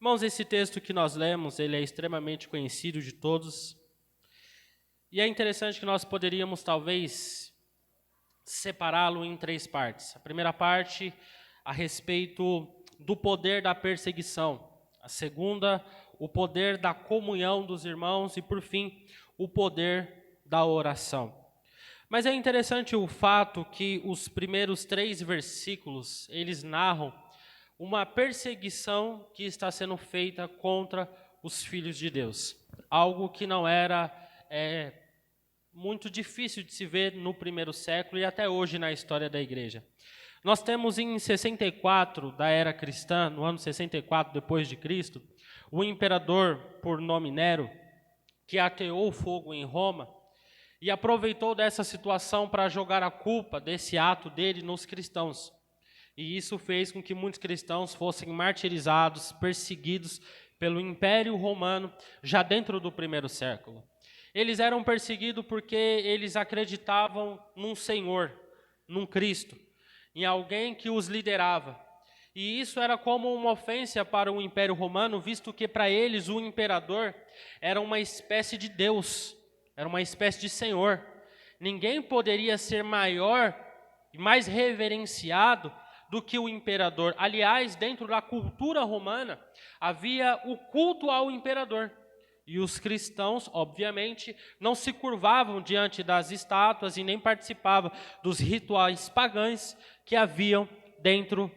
Irmãos, esse texto que nós lemos, ele é extremamente conhecido de todos. E é interessante que nós poderíamos, talvez, separá-lo em três partes. A primeira parte, a respeito do poder da perseguição. A segunda, o poder da comunhão dos irmãos. E, por fim, o poder da oração. Mas é interessante o fato que os primeiros 3 versículos, eles narram uma perseguição que está sendo feita contra os filhos de Deus. Algo que não era muito difícil de se ver no primeiro século e até hoje na história da igreja. Nós temos em 64 da era cristã, no ano 64 depois de Cristo, o imperador por nome Nero, que ateou fogo em Roma e aproveitou dessa situação para jogar a culpa desse ato dele nos cristãos. E isso fez com que muitos cristãos fossem martirizados, perseguidos pelo Império Romano já dentro do primeiro século. Eles eram perseguidos porque eles acreditavam num Senhor, num Cristo, em alguém que os liderava. E isso era como uma ofensa para o Império Romano, visto que para eles o imperador era uma espécie de Deus, era uma espécie de Senhor. Ninguém poderia ser maior e mais reverenciado do que o imperador. Aliás, dentro da cultura romana, havia o culto ao imperador. E os cristãos, obviamente, não se curvavam diante das estátuas e nem participavam dos rituais pagãos que haviam dentro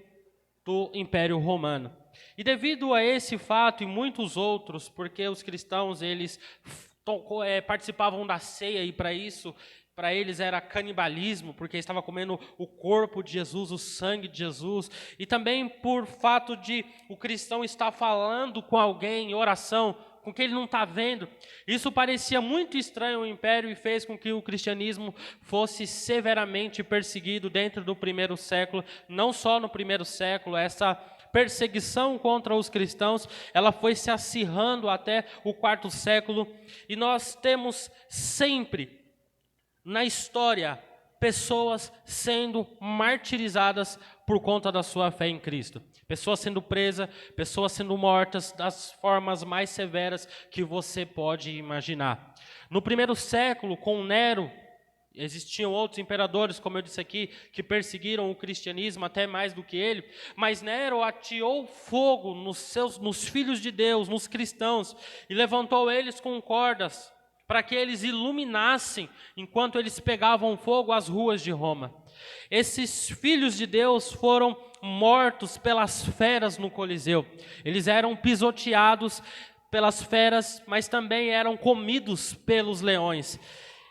do Império Romano. E devido a esse fato e muitos outros, porque os cristãos eles participavam da ceia e para isso, para eles era canibalismo, porque estava comendo o corpo de Jesus, o sangue de Jesus, e também por fato de o cristão estar falando com alguém em oração, com que ele não está vendo. Isso parecia muito estranho ao império e fez com que o cristianismo fosse severamente perseguido dentro do primeiro século, não só no primeiro século, essa perseguição contra os cristãos, ela foi se acirrando até o 4º século, e nós temos sempre na história pessoas sendo martirizadas por conta da sua fé em Cristo. Pessoas sendo presas, pessoas sendo mortas das formas mais severas que você pode imaginar. No primeiro século, com Nero, existiam outros imperadores, como eu disse aqui, que perseguiram o cristianismo até mais do que ele, mas Nero ateou fogo nos filhos de Deus, nos cristãos, e levantou eles com cordas, para que eles iluminassem, enquanto eles pegavam fogo, as ruas de Roma. Esses filhos de Deus foram mortos pelas feras no Coliseu. Eles eram pisoteados pelas feras, mas também eram comidos pelos leões.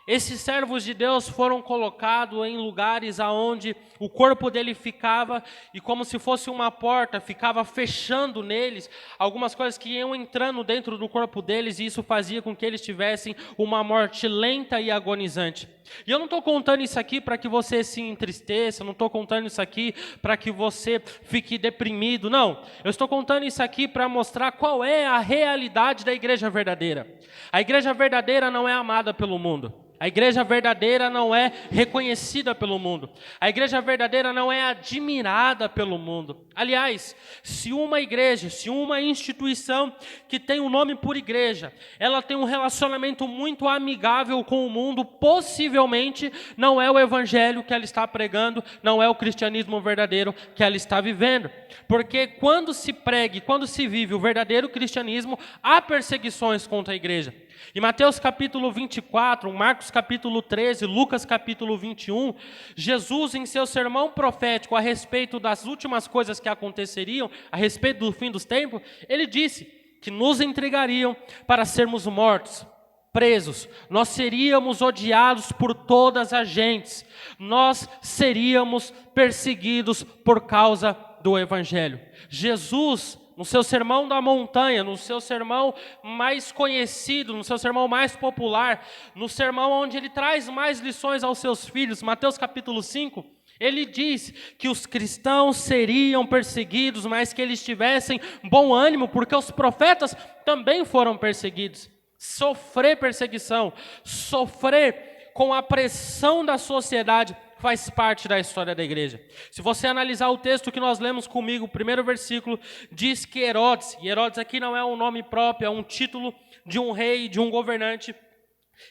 Esses servos de Deus foram colocados em lugares aonde o corpo dele ficava, e como se fosse uma porta, ficava fechando neles algumas coisas que iam entrando dentro do corpo deles, e isso fazia com que eles tivessem uma morte lenta e agonizante. E eu não estou contando isso aqui para que você se entristeça, não estou contando isso aqui para que você fique deprimido, não. Eu estou contando isso aqui para mostrar qual é a realidade da igreja verdadeira. A igreja verdadeira não é amada pelo mundo. A igreja verdadeira não é reconhecida pelo mundo. A igreja verdadeira não é admirada pelo mundo. Aliás, se uma igreja, se uma instituição que tem o nome por igreja, ela tem um relacionamento muito amigável com o mundo, possivelmente não é o evangelho que ela está pregando, não é o cristianismo verdadeiro que ela está vivendo. Porque quando se prega, quando se vive o verdadeiro cristianismo, há perseguições contra a igreja. Em Mateus capítulo 24, Marcos capítulo 13, Lucas capítulo 21, Jesus em seu sermão profético a respeito das últimas coisas que aconteceriam, a respeito do fim dos tempos, ele disse que nos entregariam para sermos mortos, presos, nós seríamos odiados por todas as gentes, nós seríamos perseguidos por causa do evangelho. Jesus, no seu sermão da montanha, no seu sermão mais conhecido, no seu sermão mais popular, no sermão onde ele traz mais lições aos seus filhos, Mateus capítulo 5, ele diz que os cristãos seriam perseguidos, mas que eles tivessem bom ânimo, porque os profetas também foram perseguidos. Sofrer perseguição, sofrer com a pressão da sociedade, faz parte da história da igreja. Se você analisar o texto que nós lemos comigo, o primeiro versículo diz que Herodes, e Herodes aqui não é um nome próprio, é um título de um rei, de um governante,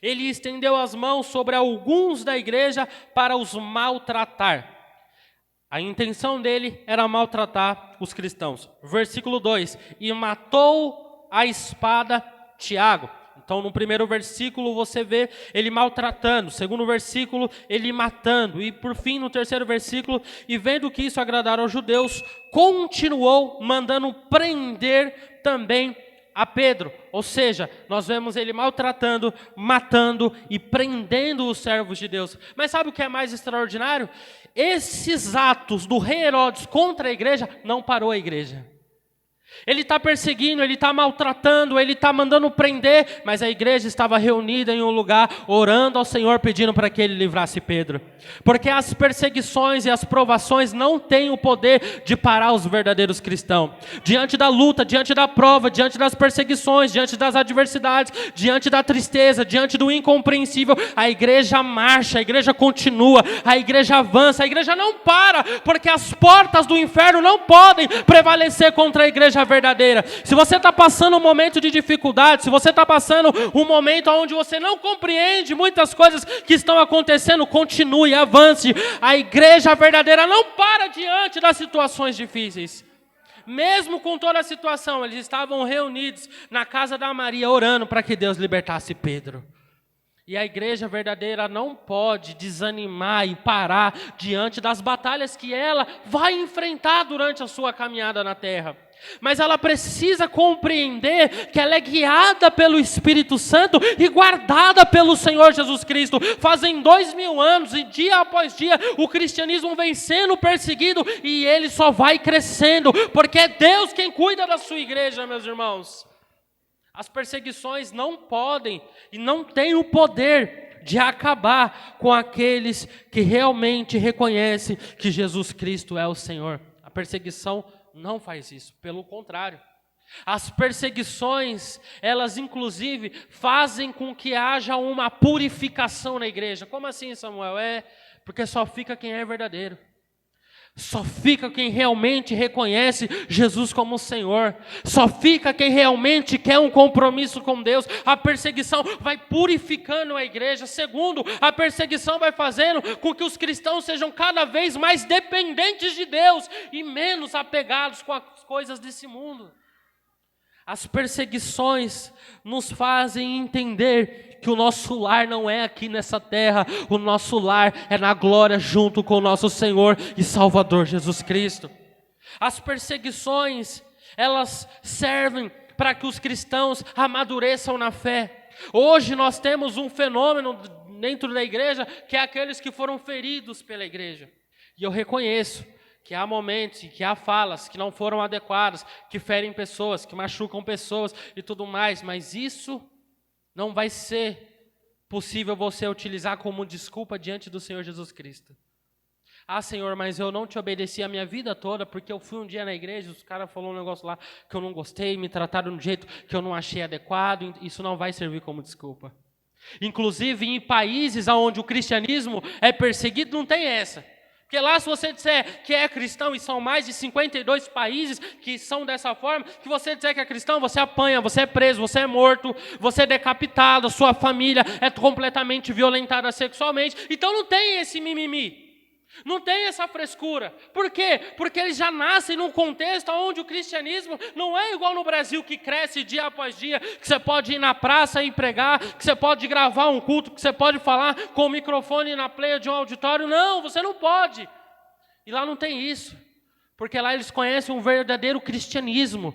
ele estendeu as mãos sobre alguns da igreja para os maltratar. A intenção dele era maltratar os cristãos. Versículo 2, e matou a espada Tiago. Então, no primeiro versículo, você vê ele maltratando. No segundo versículo, ele matando. E, por fim, no terceiro versículo, e vendo que isso agradara aos judeus, continuou mandando prender também a Pedro. Ou seja, nós vemos ele maltratando, matando e prendendo os servos de Deus. Mas sabe o que é mais extraordinário? Esses atos do rei Herodes contra a igreja não parou a igreja. Ele está perseguindo, ele está maltratando, ele está mandando prender, mas a igreja estava reunida em um lugar, orando ao Senhor, pedindo para que ele livrasse Pedro. Porque as perseguições e as provações não têm o poder de parar os verdadeiros cristãos. Diante da luta, diante da prova, diante das perseguições, diante das adversidades, diante da tristeza, diante do incompreensível, a igreja marcha, a igreja continua, a igreja avança, a igreja não para, porque as portas do inferno não podem prevalecer contra a igreja verdadeira. Se você está passando um momento de dificuldade, se você está passando um momento onde você não compreende muitas coisas que estão acontecendo, continue, avance. A igreja verdadeira não para diante das situações difíceis. Mesmo com toda a situação, eles estavam reunidos na casa da Maria, orando para que Deus libertasse Pedro. E a igreja verdadeira não pode desanimar e parar diante das batalhas que ela vai enfrentar durante a sua caminhada na terra. Mas ela precisa compreender que ela é guiada pelo Espírito Santo e guardada pelo Senhor Jesus Cristo. Fazem 2000 anos e dia após dia o cristianismo vem sendo perseguido e ele só vai crescendo, porque é Deus quem cuida da sua igreja, meus irmãos. As perseguições não podem e não têm o poder de acabar com aqueles que realmente reconhecem que Jesus Cristo é o Senhor. A perseguição não faz isso, pelo contrário. As perseguições, elas inclusive fazem com que haja uma purificação na igreja. Como assim, Samuel? Porque só fica quem é verdadeiro. Só fica quem realmente reconhece Jesus como Senhor. Só fica quem realmente quer um compromisso com Deus. A perseguição vai purificando a igreja. Segundo, a perseguição vai fazendo com que os cristãos sejam cada vez mais dependentes de Deus e menos apegados com as coisas desse mundo. As perseguições nos fazem entender que o nosso lar não é aqui nessa terra, o nosso lar é na glória junto com o nosso Senhor e Salvador Jesus Cristo. As perseguições, elas servem para que os cristãos amadureçam na fé. Hoje nós temos um fenômeno dentro da igreja, que é aqueles que foram feridos pela igreja. E eu reconheço que há momentos e que há falas que não foram adequadas, que ferem pessoas, que machucam pessoas e tudo mais, mas isso não vai ser possível você utilizar como desculpa diante do Senhor Jesus Cristo. Ah, Senhor, mas eu não te obedeci a minha vida toda, porque eu fui um dia na igreja, os caras falaram um negócio lá que eu não gostei, me trataram de um jeito que eu não achei adequado, isso não vai servir como desculpa. Inclusive em países onde o cristianismo é perseguido, não tem essa. Porque lá, se você disser que é cristão, e são mais de 52 países que são dessa forma, que você disser que é cristão, você apanha, você é preso, você é morto, você é decapitado, sua família é completamente violentada sexualmente. Então não tem esse mimimi, não tem essa frescura. Por quê? Porque eles já nascem num contexto onde o cristianismo não é igual no Brasil, que cresce dia após dia, que você pode ir na praça e pregar, que você pode gravar um culto, que você pode falar com o microfone na pleia de um auditório. Não, você não pode. E lá não tem isso, porque lá eles conhecem um verdadeiro cristianismo,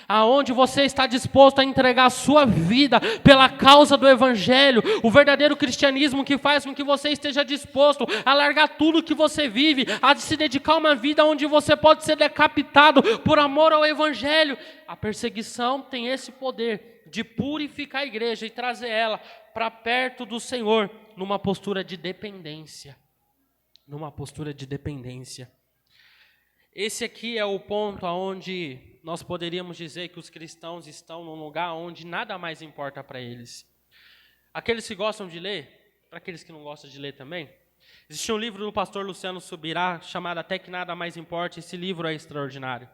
aonde você está disposto a entregar a sua vida pela causa do Evangelho, o verdadeiro cristianismo que faz com que você esteja disposto a largar tudo que você vive, a se dedicar a uma vida onde você pode ser decapitado por amor ao Evangelho. A perseguição tem esse poder de purificar a igreja e trazer ela para perto do Senhor, numa postura de dependência. Esse aqui é o ponto onde nós poderíamos dizer que os cristãos estão num lugar onde nada mais importa para eles. Aqueles que gostam de ler, para aqueles que não gostam de ler também, Existe um livro do pastor Luciano Subirá, chamado Até que Nada Mais Importe. Esse livro é extraordinário.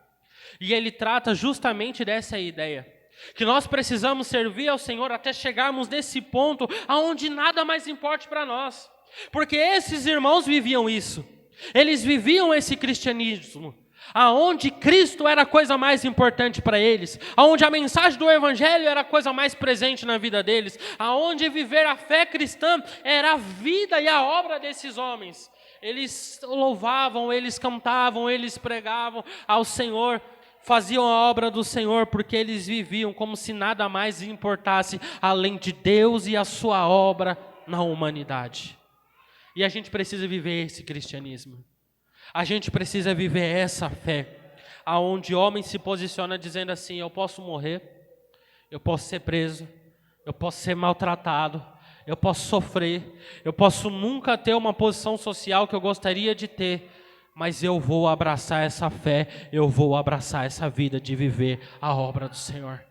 E ele trata justamente dessa ideia, que nós precisamos servir ao Senhor até chegarmos nesse ponto onde nada mais importe para nós. Porque esses irmãos viviam isso. Eles viviam esse cristianismo, aonde Cristo era a coisa mais importante para eles, aonde a mensagem do Evangelho era a coisa mais presente na vida deles, aonde viver a fé cristã era a vida e a obra desses homens. Eles louvavam, eles cantavam, eles pregavam ao Senhor, faziam a obra do Senhor, porque eles viviam como se nada mais importasse além de Deus e a sua obra na humanidade. E a gente precisa viver esse cristianismo. A gente precisa viver essa fé, aonde homem se posiciona dizendo assim: eu posso morrer, eu posso ser preso, eu posso ser maltratado, eu posso sofrer, eu posso nunca ter uma posição social que eu gostaria de ter, mas eu vou abraçar essa fé, eu vou abraçar essa vida de viver a obra do Senhor.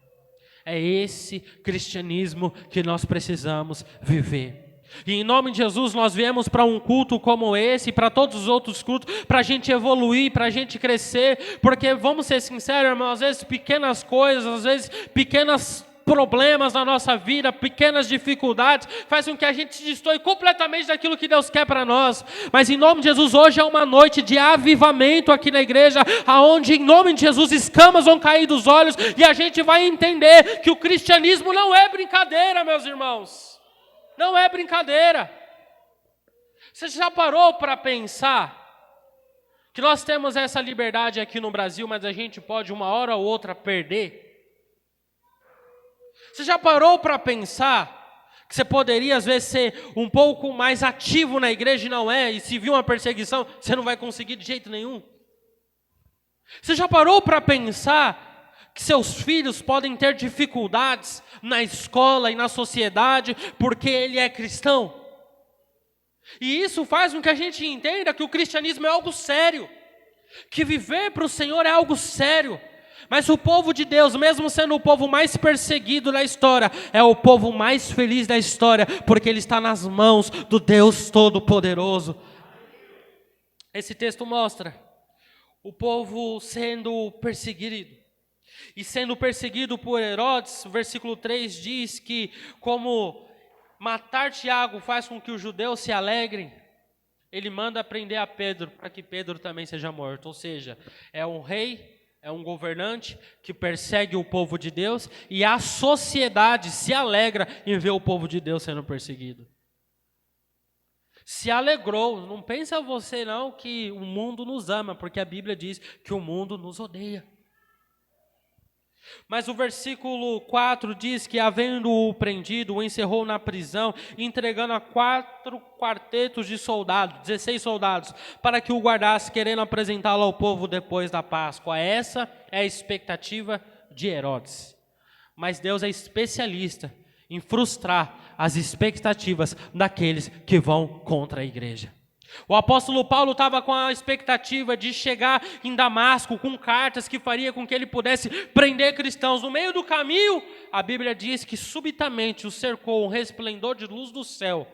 É esse cristianismo que nós precisamos viver. E em nome de Jesus nós viemos para um culto como esse, para todos os outros cultos, para a gente evoluir, para a gente crescer, porque vamos ser sinceros, irmão, às vezes pequenas coisas, às vezes pequenos problemas na nossa vida, pequenas dificuldades, faz com que a gente se destoie completamente daquilo que Deus quer para nós. Mas em nome de Jesus, hoje é uma noite de avivamento aqui na igreja, aonde em nome de Jesus escamas vão cair dos olhos e a gente vai entender que o cristianismo não é brincadeira, meus irmãos. Não é brincadeira. Você já parou para pensar que nós temos essa liberdade aqui no Brasil, mas a gente pode uma hora ou outra perder? Você já parou para pensar que você poderia às vezes ser um pouco mais ativo na igreja e não é, e se vir uma perseguição, você não vai conseguir de jeito nenhum? Você já parou para pensar que seus filhos podem ter dificuldades na escola e na sociedade porque ele é cristão? E isso faz com que a gente entenda que o cristianismo é algo sério, que viver para o Senhor é algo sério. Mas o povo de Deus, mesmo sendo o povo mais perseguido da história, é o povo mais feliz da história, porque ele está nas mãos do Deus Todo-Poderoso. Esse texto mostra o povo sendo perseguido. E sendo perseguido por Herodes, o versículo 3 diz que como matar Tiago faz com que os judeus se alegrem, ele manda prender a Pedro, para que Pedro também seja morto. Ou seja, é um rei, é um governante que persegue o povo de Deus, e a sociedade se alegra em ver o povo de Deus sendo perseguido. Se alegrou, não pensa você não que o mundo nos ama, porque a Bíblia diz que o mundo nos odeia. Mas o versículo 4 diz que, havendo-o prendido, o encerrou na prisão, entregando a 4 quartetos de soldados, 16 soldados, para que o guardasse, querendo apresentá-lo ao povo depois da Páscoa. Essa é a expectativa de Herodes. Mas Deus é especialista em frustrar as expectativas daqueles que vão contra a igreja. O apóstolo Paulo estava com a expectativa de chegar em Damasco com cartas que faria com que ele pudesse prender cristãos. No meio do caminho, a Bíblia diz que subitamente o cercou um resplendor de luz do céu.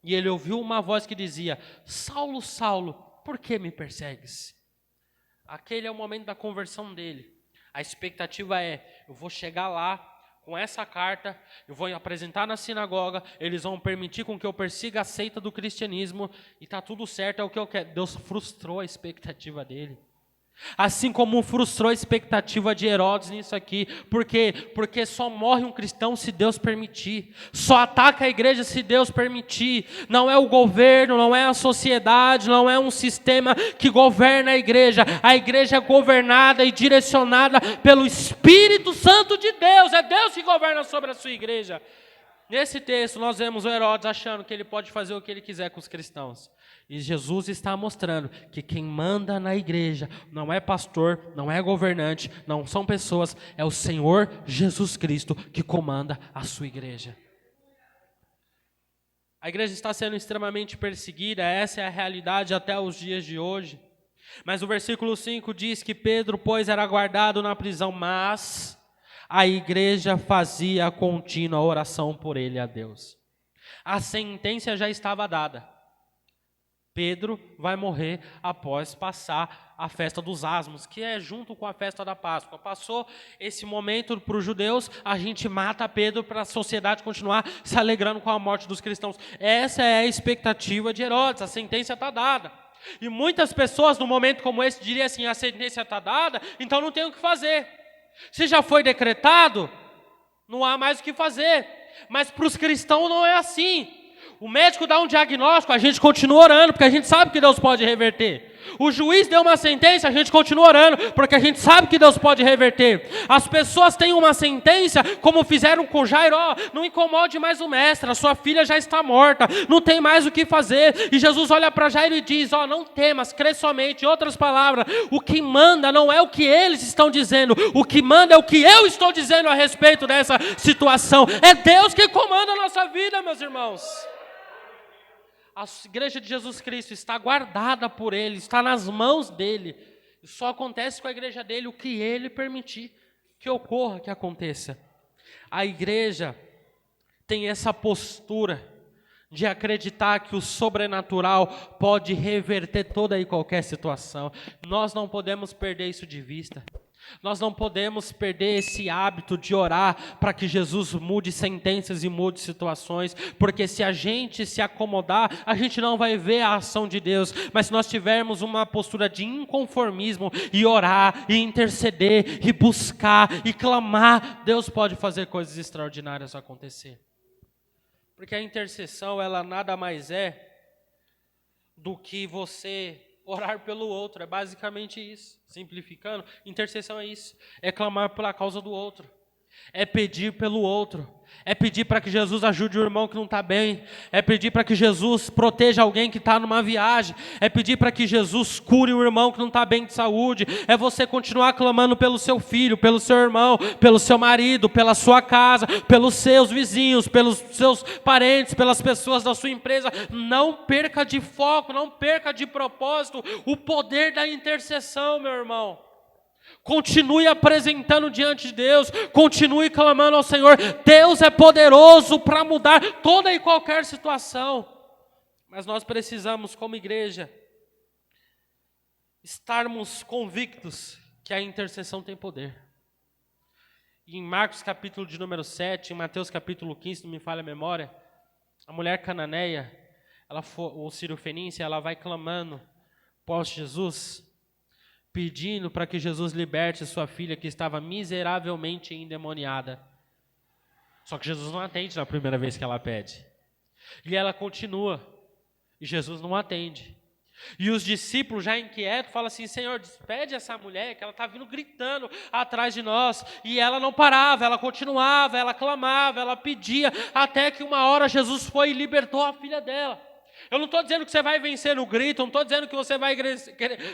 E ele ouviu uma voz que dizia: Saulo, Saulo, por que me persegues? Aquele é o momento da conversão dele. A expectativa é: eu vou chegar lá com essa carta, eu vou apresentar na sinagoga, eles vão permitir com que eu persiga a seita do cristianismo, e está tudo certo, é o que eu quero. Deus frustrou a expectativa dele. Assim como frustrou a expectativa de Herodes nisso aqui. Por quê? Porque só morre um cristão se Deus permitir. Só ataca a igreja se Deus permitir. Não é o governo, não é a sociedade, não é um sistema que governa a igreja. A igreja é governada e direcionada pelo Espírito Santo de Deus. É Deus que governa sobre a sua igreja. Nesse texto nós vemos o Herodes achando que ele pode fazer o que ele quiser com os cristãos. E Jesus está mostrando que quem manda na igreja não é pastor, não é governante, não são pessoas, é o Senhor Jesus Cristo que comanda a sua igreja. A igreja está sendo extremamente perseguida, essa é a realidade até os dias de hoje. Mas o versículo 5 diz que Pedro, pois, era guardado na prisão, mas a igreja fazia contínua oração por ele a Deus. A sentença já estava dada. Pedro vai morrer após passar a festa dos asmos, que é junto com a festa da Páscoa. Passou esse momento para os judeus, a gente mata Pedro para a sociedade continuar se alegrando com a morte dos cristãos. Essa é a expectativa de Herodes, a sentença está dada. E muitas pessoas, num momento como esse, diriam assim, a sentença está dada, então não tem o que fazer. Se já foi decretado, não há mais o que fazer. Mas para os cristãos não é assim. O médico dá um diagnóstico, a gente continua orando, porque a gente sabe que Deus pode reverter. O juiz deu uma sentença, a gente continua orando, porque a gente sabe que Deus pode reverter. As pessoas têm uma sentença, como fizeram com Jairo, não incomode mais o mestre, a sua filha já está morta, não tem mais o que fazer. E Jesus olha para Jairo e diz, não temas, crê somente. Em outras palavras, o que manda não é o que eles estão dizendo, o que manda é o que eu estou dizendo a respeito dessa situação. É Deus que comanda a nossa vida, meus irmãos. A igreja de Jesus Cristo está guardada por Ele, está nas mãos dEle. E só acontece com a igreja dEle o que Ele permitir que ocorra, que aconteça. A igreja tem essa postura de acreditar que o sobrenatural pode reverter toda e qualquer situação. Nós não podemos perder isso de vista. Nós não podemos perder esse hábito de orar para que Jesus mude sentenças e mude situações, porque se a gente se acomodar, a gente não vai ver a ação de Deus. Mas se nós tivermos uma postura de inconformismo e orar, e interceder, e buscar, e clamar, Deus pode fazer coisas extraordinárias acontecer. Porque a intercessão, ela nada mais é do que você orar pelo outro, é basicamente isso. Simplificando, intercessão é isso, é clamar pela causa do outro, é pedir pelo outro, é pedir para que Jesus ajude o irmão que não está bem, é pedir para que Jesus proteja alguém que está numa viagem, é pedir para que Jesus cure o irmão que não está bem de saúde, é você continuar clamando pelo seu filho, pelo seu irmão, pelo seu marido, pela sua casa, pelos seus vizinhos, pelos seus parentes, pelas pessoas da sua empresa. Não perca de foco, não perca de propósito o poder da intercessão, meu irmão. Continue apresentando diante de Deus, continue clamando ao Senhor. Deus é poderoso para mudar toda e qualquer situação. Mas nós precisamos, como igreja, estarmos convictos que a intercessão tem poder. E em Marcos capítulo de número 7, em Mateus capítulo 15, se não me falha a memória, a mulher cananeia, o sírio-fenícia, ela vai clamando pós Jesus, pedindo para que Jesus liberte sua filha que estava miseravelmente endemoniada. Só que Jesus não atende na primeira vez que ela pede. E ela continua, e Jesus não atende. E os discípulos já inquietos falam assim, Senhor, despede essa mulher que ela está vindo gritando atrás de nós. E ela não parava, ela continuava, ela clamava, ela pedia, até que uma hora Jesus foi e libertou a filha dela. Eu não estou dizendo que você vai vencer no grito, eu não estou dizendo que você vai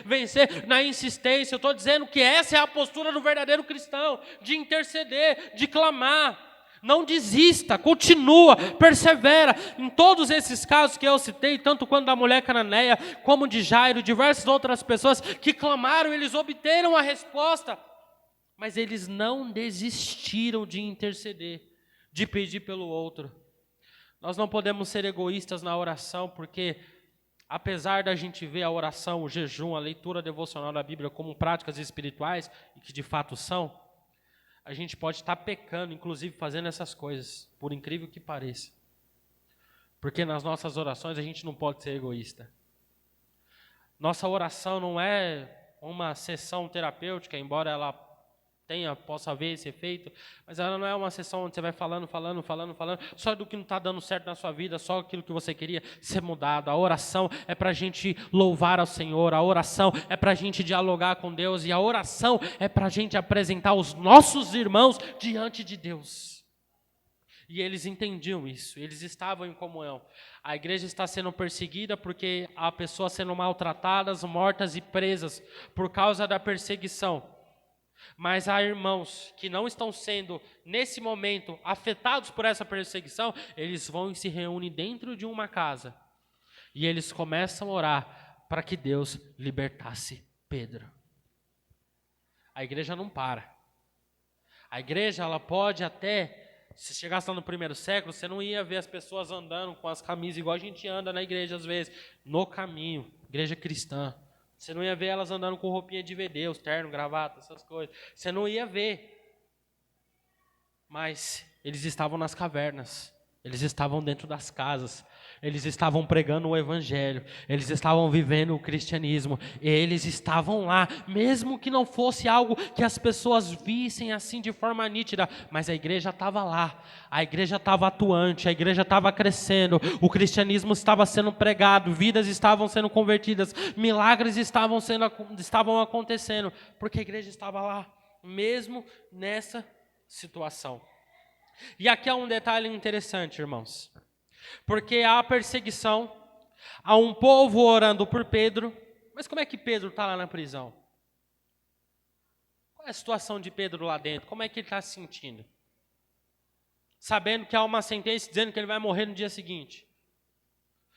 vencer na insistência, eu estou dizendo que essa é a postura do verdadeiro cristão, de interceder, de clamar. Não desista, continua, persevera. Em todos esses casos que eu citei, tanto quanto da mulher cananeia, como de Jairo, diversas outras pessoas que clamaram, eles obteram a resposta, mas eles não desistiram de interceder, de pedir pelo outro. Nós não podemos ser egoístas na oração, porque apesar da gente ver a oração, o jejum, a leitura devocional da Bíblia como práticas espirituais, e que de fato são, a gente pode estar pecando, inclusive fazendo essas coisas, por incrível que pareça. Porque nas nossas orações a gente não pode ser egoísta. Nossa oração não é uma sessão terapêutica, embora ela possa haver esse efeito, mas ela não é uma sessão onde você vai falando, só do que não está dando certo na sua vida, só aquilo que você queria ser mudado. A oração é para a gente louvar ao Senhor, a oração é para a gente dialogar com Deus, e a oração é para a gente apresentar os nossos irmãos diante de Deus. E eles entendiam isso, eles estavam em comunhão. A igreja está sendo perseguida porque há pessoas sendo maltratadas, mortas e presas por causa da perseguição. Mas há irmãos que não estão sendo, nesse momento, afetados por essa perseguição, eles vão e se reúnem dentro de uma casa. E eles começam a orar para que Deus libertasse Pedro. A igreja não para. A igreja, ela pode até Se chegasse lá no primeiro século, você não ia ver as pessoas andando com as camisas igual a gente anda na igreja às vezes, no caminho, igreja cristã. Você não ia ver elas andando com roupinha de Deus, terno, gravata, essas coisas. Você não ia ver. Mas eles estavam nas cavernas, eles estavam dentro das casas, eles estavam pregando o evangelho, eles estavam vivendo o cristianismo, eles estavam lá, mesmo que não fosse algo que as pessoas vissem assim de forma nítida, mas a igreja estava lá, a igreja estava atuante, a igreja estava crescendo, o cristianismo estava sendo pregado, vidas estavam sendo convertidas, milagres estavam acontecendo, porque a igreja estava lá, mesmo nessa situação. E aqui há um detalhe interessante, irmãos, porque há perseguição, há um povo orando por Pedro, mas como é que Pedro está lá na prisão? Qual é a situação de Pedro lá dentro? Como é que ele está se sentindo? Sabendo que há uma sentença dizendo que ele vai morrer no dia seguinte.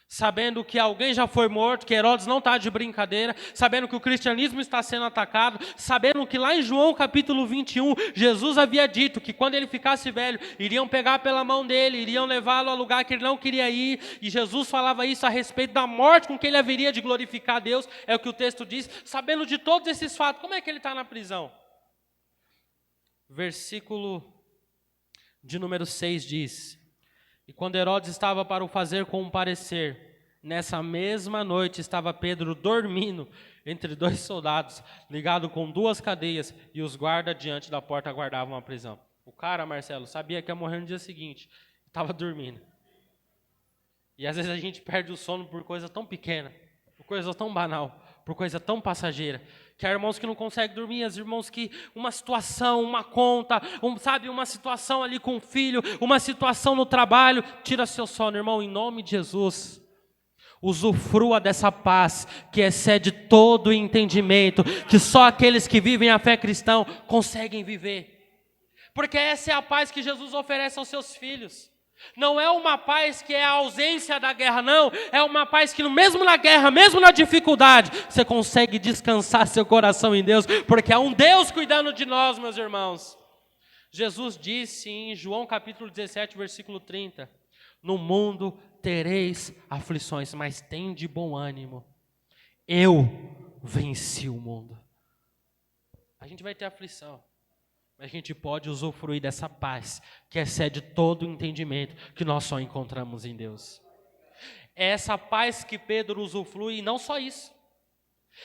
Sabendo que alguém já foi morto, que Herodes não está de brincadeira, sabendo que o cristianismo está sendo atacado, sabendo que lá em João capítulo 21, Jesus havia dito que quando ele ficasse velho, iriam pegar pela mão dele, iriam levá-lo a lugar que ele não queria ir, e Jesus falava isso a respeito da morte com que ele haveria de glorificar a Deus, é o que o texto diz, sabendo de todos esses fatos, como é que ele está na prisão? Versículo de número 6 diz: e quando Herodes estava para o fazer comparecer, nessa mesma noite estava Pedro dormindo entre dois soldados, ligado com duas cadeias, e os guardas diante da porta aguardavam a prisão. O cara, Marcelo, sabia que ia morrer no dia seguinte, estava dormindo. E às vezes a gente perde o sono por coisa tão pequena, por coisa tão banal, por coisa tão passageira, que há irmãos que não conseguem dormir, há irmãos que uma situação, uma conta, uma situação ali com o filho, uma situação no trabalho, tira seu sono, irmão, em nome de Jesus. Usufrua dessa paz que excede todo o entendimento, que só aqueles que vivem a fé cristã conseguem viver. Porque essa é a paz que Jesus oferece aos seus filhos. Não é uma paz que é a ausência da guerra, não. É uma paz que mesmo na guerra, mesmo na dificuldade, você consegue descansar seu coração em Deus, porque há um Deus cuidando de nós, meus irmãos. Jesus disse em João capítulo 17, versículo 30, no mundo tereis aflições, mas tende bom ânimo. Eu venci o mundo. A gente vai ter aflição. A gente pode usufruir dessa paz que excede todo o entendimento que nós só encontramos em Deus. É essa paz que Pedro usufrui, e não só isso.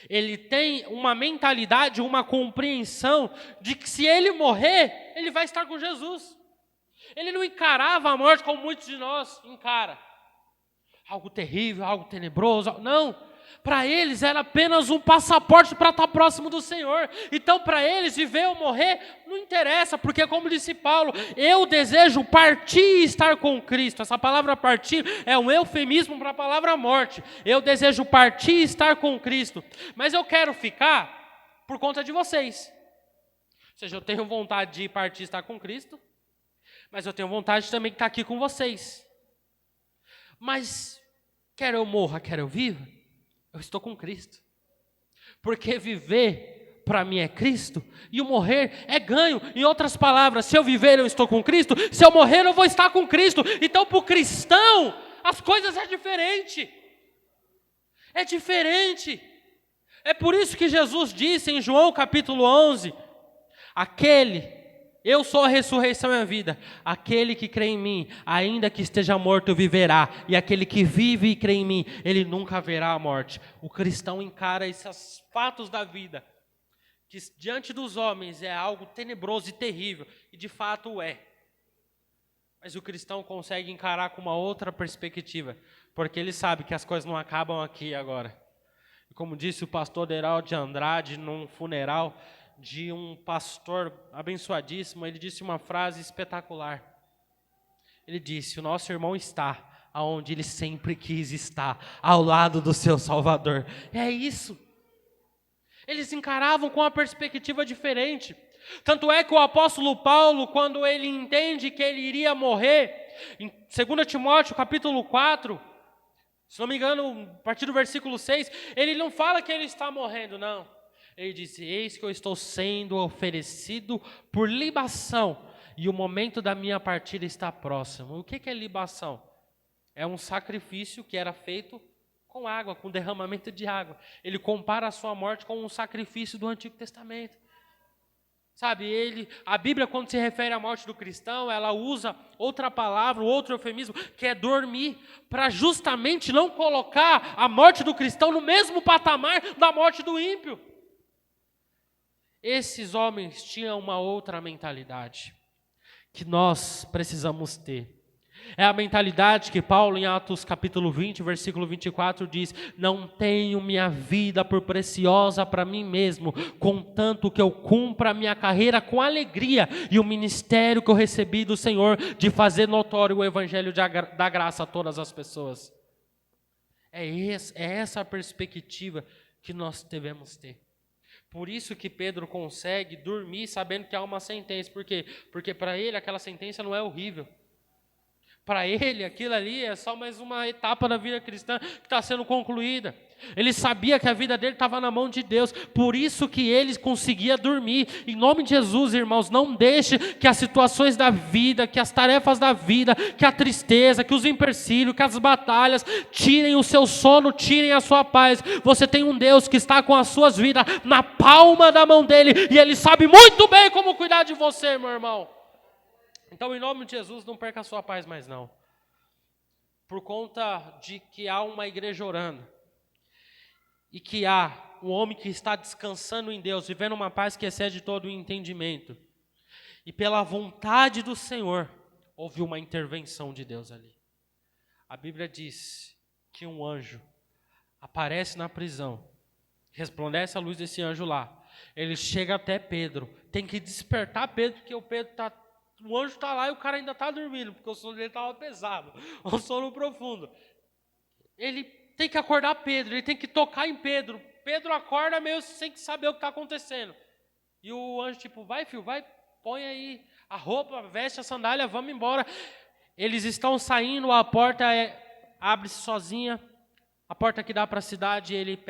Ele tem uma mentalidade, uma compreensão de que se ele morrer, ele vai estar com Jesus. Ele não encarava a morte como muitos de nós encaram. Algo terrível, algo tenebroso, não. Para eles era apenas um passaporte para estar próximo do Senhor. Então para eles viver ou morrer não interessa, porque como disse Paulo, eu desejo partir e estar com Cristo. Essa palavra partir é um eufemismo para a palavra morte. Eu desejo partir e estar com Cristo, mas eu quero ficar por conta de vocês. Ou seja, eu tenho vontade de partir e estar com Cristo, mas eu tenho vontade também de estar aqui com vocês. Mas quer eu morra, quer eu viva, eu estou com Cristo. Porque viver para mim é Cristo e o morrer é ganho. Em outras palavras, se eu viver eu estou com Cristo, se eu morrer eu vou estar com Cristo. Então para o cristão as coisas é diferente. É diferente. É por isso que Jesus disse em João capítulo 11, eu sou a ressurreição e a vida. Aquele que crê em mim, ainda que esteja morto, viverá. E aquele que vive e crê em mim, ele nunca verá a morte. O cristão encara esses fatos da vida, que diante dos homens é algo tenebroso e terrível. E de fato é. Mas o cristão consegue encarar com uma outra perspectiva, porque ele sabe que as coisas não acabam aqui e agora. E como disse o pastor Deraldo de Andrade num funeral de um pastor abençoadíssimo, ele disse uma frase espetacular. Ele disse: o nosso irmão está aonde ele sempre quis estar, ao lado do seu Salvador. É isso. Eles encaravam com uma perspectiva diferente. Tanto é que o apóstolo Paulo, quando ele entende que ele iria morrer, em 2 Timóteo capítulo 4, se não me engano, a partir do versículo 6, ele não fala que ele está morrendo, não. Ele disse: eis que eu estou sendo oferecido por libação, e o momento da minha partida está próximo. O que é libação? É um sacrifício que era feito com água, com derramamento de água. Ele compara a sua morte com um sacrifício do Antigo Testamento. Sabe, a Bíblia, quando se refere à morte do cristão, ela usa outra palavra, outro eufemismo, que é dormir, para justamente não colocar a morte do cristão no mesmo patamar da morte do ímpio. Esses homens tinham uma outra mentalidade, que nós precisamos ter. É a mentalidade que Paulo, em Atos capítulo 20, versículo 24, diz: não tenho minha vida por preciosa para mim mesmo, contanto que eu cumpra a minha carreira com alegria e o ministério que eu recebi do Senhor de fazer notório o evangelho da graça a todas as pessoas. É essa a perspectiva que nós devemos ter. Por isso que Pedro consegue dormir sabendo que há uma sentença. Por quê? Porque para ele aquela sentença não é horrível. Para ele, aquilo ali é só mais uma etapa da vida cristã que está sendo concluída. Ele sabia que a vida dele estava na mão de Deus, por isso que ele conseguia dormir. Em nome de Jesus, irmãos, não deixe que as situações da vida, que as tarefas da vida, que a tristeza, que os empecilhos, que as batalhas, tirem o seu sono, tirem a sua paz. Você tem um Deus que está com as suas vidas na palma da mão dele, e ele sabe muito bem como cuidar de você, meu irmão. Então, em nome de Jesus, não perca a sua paz mais não. Por conta de que há uma igreja orando, e que há um homem que está descansando em Deus, vivendo uma paz que excede todo o entendimento, e pela vontade do Senhor, houve uma intervenção de Deus ali. A Bíblia diz que um anjo aparece na prisão, resplandece a luz desse anjo lá, ele chega até Pedro, tem que despertar Pedro, porque o anjo está lá e o cara ainda está dormindo, porque o sono dele estava pesado, um sono profundo. Ele tem que acordar Pedro, ele tem que tocar em Pedro. Pedro acorda meio sem saber o que está acontecendo. E o anjo tipo, vai filho, vai, põe aí a roupa, veste a sandália, vamos embora. Eles estão saindo, a porta abre-se sozinha, a porta que dá para a cidade, ele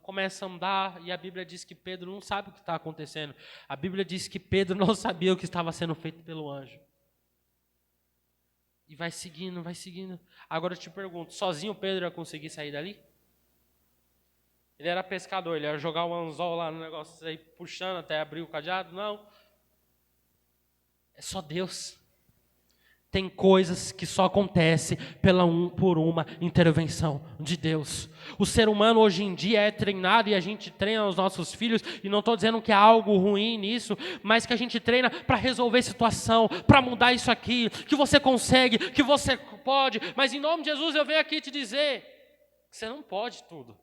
começa a andar, e a Bíblia diz que Pedro não sabe o que está acontecendo. A Bíblia diz que Pedro não sabia o que estava sendo feito pelo anjo. E vai seguindo, vai seguindo. Agora eu te pergunto, sozinho Pedro ia conseguir sair dali? Ele era pescador, ele ia jogar o anzol lá no negócio, aí puxando até abrir o cadeado? Não. É só Deus. Tem coisas que só acontecem por uma intervenção de Deus. O ser humano hoje em dia é treinado, e a gente treina os nossos filhos, e não estou dizendo que há algo ruim nisso, mas que a gente treina para resolver situação, para mudar isso aqui, que você consegue, que você pode, mas em nome de Jesus eu venho aqui te dizer que você não pode tudo.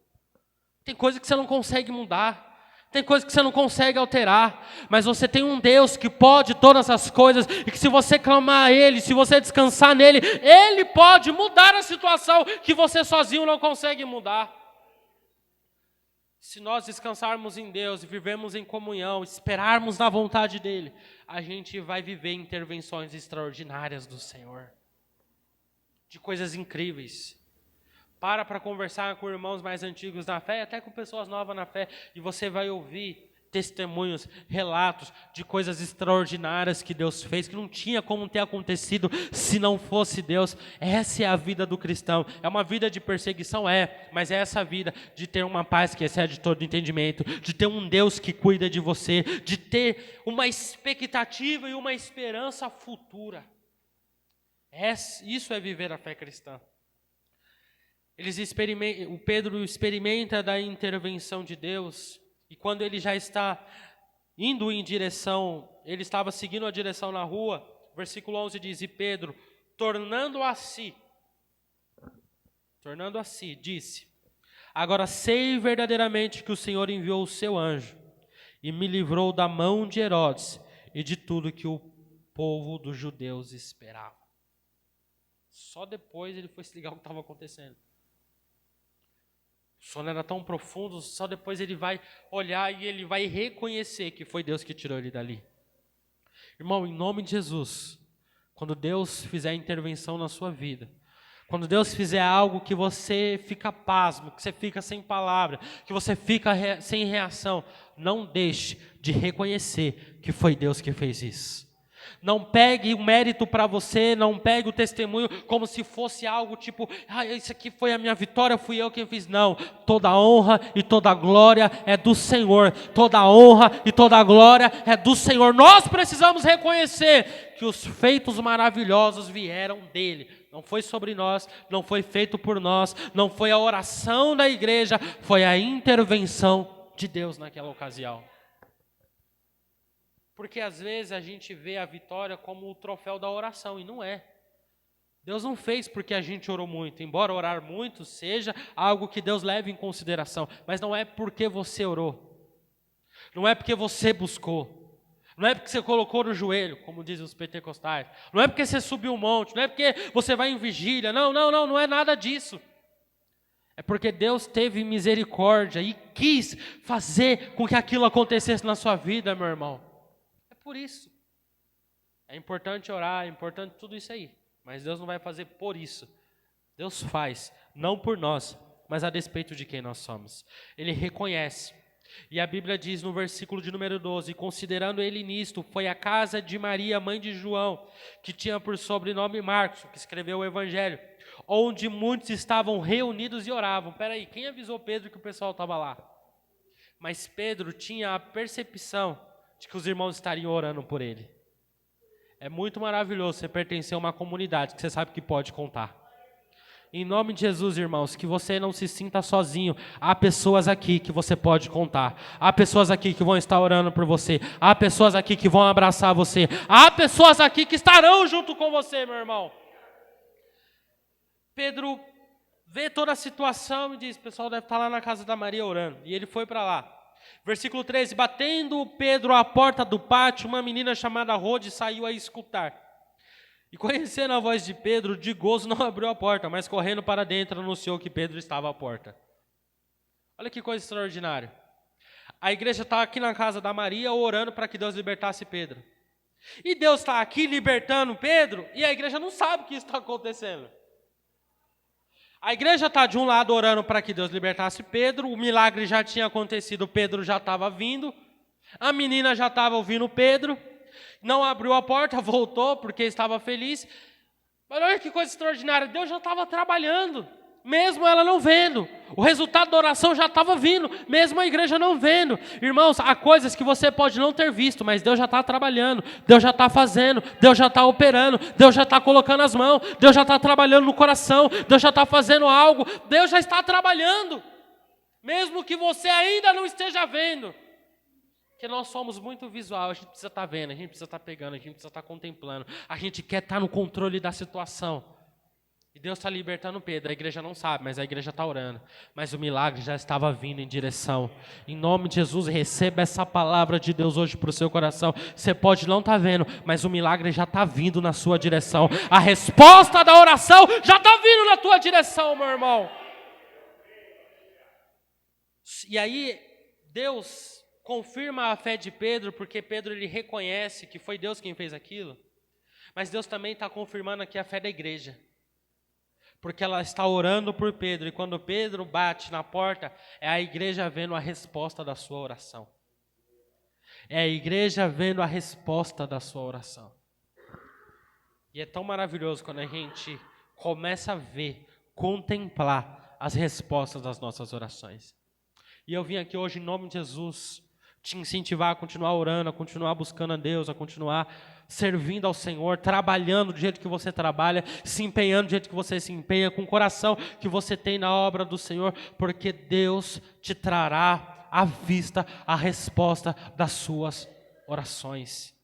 Tem coisa que você não consegue mudar. Tem coisas que você não consegue alterar, mas você tem um Deus que pode todas as coisas, e que se você clamar a Ele, se você descansar nele, Ele pode mudar a situação que você sozinho não consegue mudar. Se nós descansarmos em Deus e vivermos em comunhão, esperarmos na vontade dEle, a gente vai viver intervenções extraordinárias do Senhor, de coisas incríveis. Para conversar com irmãos mais antigos na fé, até com pessoas novas na fé, e você vai ouvir testemunhos, relatos de coisas extraordinárias que Deus fez, que não tinha como ter acontecido se não fosse Deus. Essa é a vida do cristão. É uma vida de perseguição? Mas é essa vida de ter uma paz que excede todo entendimento, de ter um Deus que cuida de você, de ter uma expectativa e uma esperança futura. Isso é viver a fé cristã. O Pedro experimenta da intervenção de Deus, e quando ele já está indo em direção, ele estava seguindo a direção na rua, versículo 11 diz, e Pedro, tornando a si, disse, agora sei verdadeiramente que o Senhor enviou o seu anjo, e me livrou da mão de Herodes, e de tudo que o povo dos judeus esperava. Só depois ele foi se ligar o que estava acontecendo. O sono era tão profundo, só depois ele vai olhar e ele vai reconhecer que foi Deus que tirou ele dali. Irmão, em nome de Jesus, quando Deus fizer intervenção na sua vida, quando Deus fizer algo que você fica pasmo, que você fica sem palavra, que você fica sem reação, não deixe de reconhecer que foi Deus que fez isso. Não pegue o mérito para você, não pegue o testemunho como se fosse algo tipo, isso aqui foi a minha vitória, fui eu quem fiz. Não, toda honra e toda glória é do Senhor, toda honra e toda glória é do Senhor. Nós precisamos reconhecer que os feitos maravilhosos vieram dele. Não foi sobre nós, não foi feito por nós, não foi a oração da igreja, foi a intervenção de Deus naquela ocasião. Porque às vezes a gente vê a vitória como o troféu da oração, e não é. Deus não fez porque a gente orou muito, embora orar muito seja algo que Deus leve em consideração, mas não é porque você orou, não é porque você buscou, não é porque você colocou no joelho, como dizem os pentecostais, não é porque você subiu um monte, não é porque você vai em vigília, não é nada disso. É porque Deus teve misericórdia e quis fazer com que aquilo acontecesse na sua vida, meu irmão. Por isso, é importante orar, é importante tudo isso aí, mas Deus não vai fazer por isso. Deus faz, não por nós, mas a despeito de quem nós somos. Ele reconhece, e a Bíblia diz no versículo de número 12, considerando ele nisto, foi a casa de Maria, mãe de João, que tinha por sobrenome Marcos, que escreveu o Evangelho, onde muitos estavam reunidos e oravam. Peraí, quem avisou Pedro que o pessoal estava lá? Mas Pedro tinha a percepção de que os irmãos estariam orando por ele. É muito maravilhoso você pertencer a uma comunidade que você sabe que pode contar. Em nome de Jesus, irmãos, que você não se sinta sozinho. Há pessoas aqui que você pode contar. Há pessoas aqui que vão estar orando por você. Há pessoas aqui que vão abraçar você. Há pessoas aqui que estarão junto com você, meu irmão. Pedro vê toda a situação e diz, o pessoal deve estar lá na casa da Maria orando. E ele foi para lá. Versículo 13, batendo Pedro à porta do pátio, uma menina chamada Rode saiu a escutar. E conhecendo a voz de Pedro, de gozo não abriu a porta, mas correndo para dentro anunciou que Pedro estava à porta. Olha que coisa extraordinária. A igreja está aqui na casa da Maria orando para que Deus libertasse Pedro. E Deus está aqui libertando Pedro e a igreja não sabe que isso está acontecendo. A igreja está de um lado orando para que Deus libertasse Pedro, o milagre já tinha acontecido, Pedro já estava vindo, a menina já estava ouvindo Pedro, não abriu a porta, voltou porque estava feliz. Mas olha que coisa extraordinária, Deus já estava trabalhando, mesmo ela não vendo. O resultado da oração já estava vindo, mesmo a igreja não vendo. Irmãos, há coisas que você pode não ter visto, mas Deus já está trabalhando, Deus já está fazendo, Deus já está operando, Deus já está colocando as mãos, Deus já está trabalhando no coração, Deus já está fazendo algo, Deus já está trabalhando, mesmo que você ainda não esteja vendo. Porque nós somos muito visual, a gente precisa estar vendo, a gente precisa estar pegando, a gente precisa estar contemplando, a gente quer estar no controle da situação. E Deus está libertando Pedro, a igreja não sabe, mas a igreja está orando. Mas o milagre já estava vindo em direção. Em nome de Jesus, receba essa palavra de Deus hoje para o seu coração. Você pode não estar vendo, mas o milagre já está vindo na sua direção. A resposta da oração já está vindo na tua direção, meu irmão. E aí, Deus confirma a fé de Pedro, porque Pedro ele reconhece que foi Deus quem fez aquilo. Mas Deus também está confirmando aqui a fé da igreja. Porque ela está orando por Pedro, e quando Pedro bate na porta, é a igreja vendo a resposta da sua oração. É a igreja vendo a resposta da sua oração. E é tão maravilhoso quando a gente começa a ver, contemplar as respostas das nossas orações. E eu vim aqui hoje, em nome de Jesus, te incentivar a continuar orando, a continuar buscando a Deus, a continuar servindo ao Senhor, trabalhando do jeito que você trabalha, se empenhando do jeito que você se empenha, com o coração que você tem na obra do Senhor, porque Deus te trará à vista a resposta das suas orações.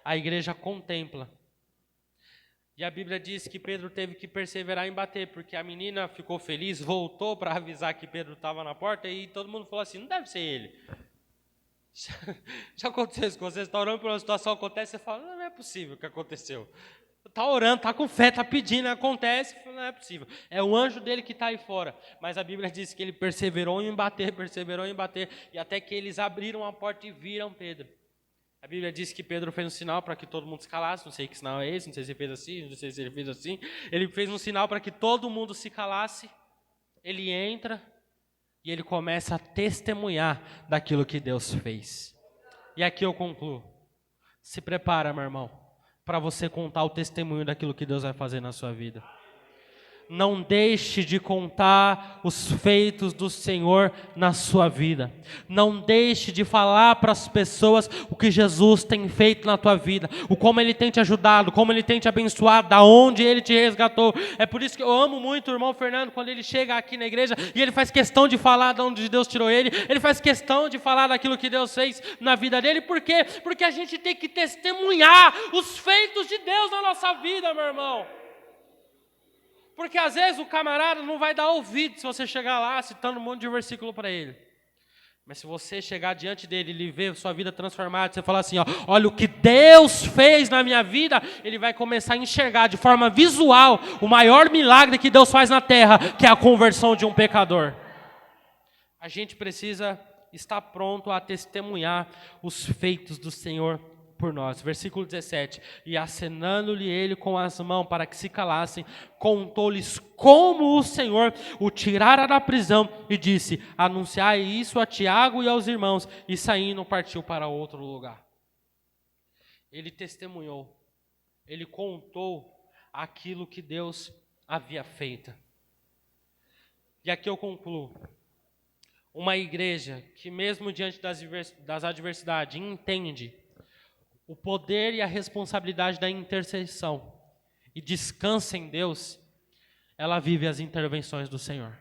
A igreja contempla. E a Bíblia diz que Pedro teve que perseverar em bater, porque a menina ficou feliz, voltou para avisar que Pedro estava na porta, e todo mundo falou assim, não deve ser ele. Já aconteceu isso com você, está orando por uma situação, acontece, você fala, não é possível que aconteceu. Está orando, está com fé, está pedindo, acontece, não é possível. É o anjo dele que está aí fora. Mas a Bíblia diz que ele perseverou em bater, e até que eles abriram a porta e viram Pedro. A Bíblia diz que Pedro fez um sinal para que todo mundo se calasse, não sei que sinal é esse, não sei se ele fez assim, não sei se ele fez assim. Ele fez um sinal para que todo mundo se calasse, ele entra, e ele começa a testemunhar daquilo que Deus fez. E aqui eu concluo. Se prepara, meu irmão, para você contar o testemunho daquilo que Deus vai fazer na sua vida. Não deixe de contar os feitos do Senhor na sua vida. Não deixe de falar para as pessoas o que Jesus tem feito na tua vida, o como Ele tem te ajudado, como Ele tem te abençoado, da onde Ele te resgatou. É por isso que eu amo muito o irmão Fernando, quando ele chega aqui na igreja e ele faz questão de falar de onde Deus tirou ele, ele faz questão de falar daquilo que Deus fez na vida dele. Por quê? Porque a gente tem que testemunhar os feitos de Deus na nossa vida, meu irmão. Porque às vezes o camarada não vai dar ouvido se você chegar lá citando um monte de versículo para ele. Mas se você chegar diante dele e ele ver sua vida transformada, você falar assim, ó, olha o que Deus fez na minha vida, ele vai começar a enxergar de forma visual o maior milagre que Deus faz na terra, que é a conversão de um pecador. A gente precisa estar pronto a testemunhar os feitos do Senhor por nós. Versículo 17, e acenando-lhe ele com as mãos para que se calassem, contou-lhes como o Senhor o tirara da prisão e disse, anunciai isso a Tiago e aos irmãos, e saindo partiu para outro lugar. Ele testemunhou, ele contou aquilo que Deus havia feito. E aqui eu concluo. Uma igreja que mesmo diante das adversidades entende o poder e a responsabilidade da intercessão e descansa em Deus, ela vive as intervenções do Senhor.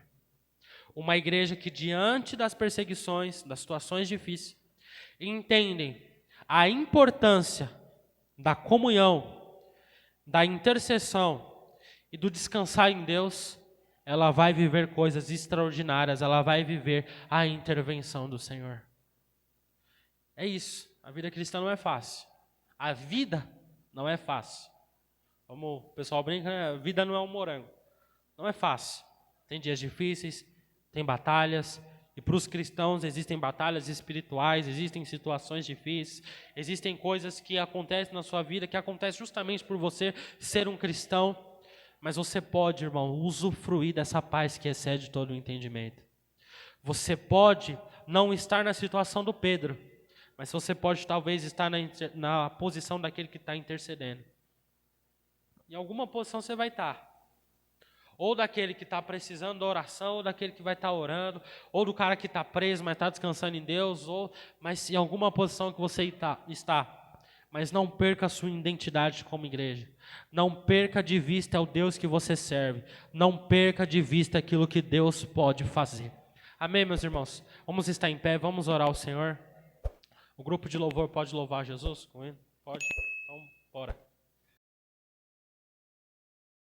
Uma igreja que diante das perseguições, das situações difíceis, entendem a importância da comunhão, da intercessão e do descansar em Deus, ela vai viver coisas extraordinárias, ela vai viver a intervenção do Senhor. É isso, a vida cristã não é fácil. A vida não é fácil. Como o pessoal brinca, né? A vida não é um morango. Não é fácil. Tem dias difíceis, tem batalhas. E para os cristãos existem batalhas espirituais, existem situações difíceis, existem coisas que acontecem na sua vida, que acontecem justamente por você ser um cristão. Mas você pode, irmão, usufruir dessa paz que excede todo o entendimento. Você pode não estar na situação do Pedro, mas você pode talvez estar na posição daquele que está intercedendo. Em alguma posição você vai estar. Ou daquele que está precisando da oração, ou daquele que vai estar orando, ou do cara que está preso, mas está descansando em Deus, mas em alguma posição que você está. Mas não perca a sua identidade como igreja. Não perca de vista o Deus que você serve. Não perca de vista aquilo que Deus pode fazer. Amém, meus irmãos? Vamos estar em pé, vamos orar ao Senhor. O grupo de louvor pode louvar Jesus com ele? Pode? Então, bora.